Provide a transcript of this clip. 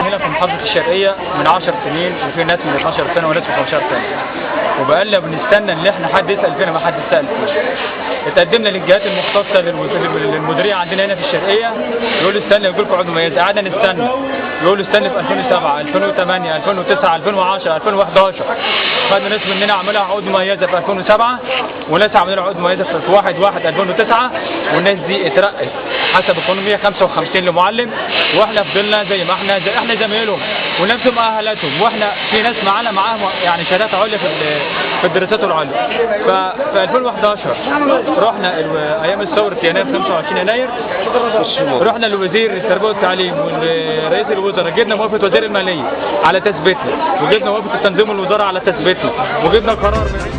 هنا في محافظة الشرقية من 10 سنين، وفي ناس من 12 سنة وناس من 15 سنة، وبقالنا بنستنى ان احنا حد يسأل فينا، ما حد سأل فينا. اتقدمنا للجهات المختصة للمديرية عندنا هنا في الشرقية، يقولوا استنى يجي لكم عضو مميز، قعدنا نستنى، يقولوا استنى في 2007 2008 2009 2010 2011. خدنا ناس مننا عملها عقود مميزة في 2007، وناس عملوا عقود مميزة في 1/1/2009، والناس دي اترقت حسب القانون 155 لمعلم، واحنا فضلنا زي ما احنا زمايلهم ونفس مؤهلاتهم، واحنا في ناس معاهم يعني شهادات عليا في الدراسات العليا. ففي 2011 رحنا ايام الثوره يناير 25 يناير، رحنا لوزير التربيه والتعليم ورئيس الوزراء، جبنا موافقه وزير الماليه على تثبيتنا، وجبنا موافقه تنظيم الوزاره على تثبيتنا، وجبنا قرار من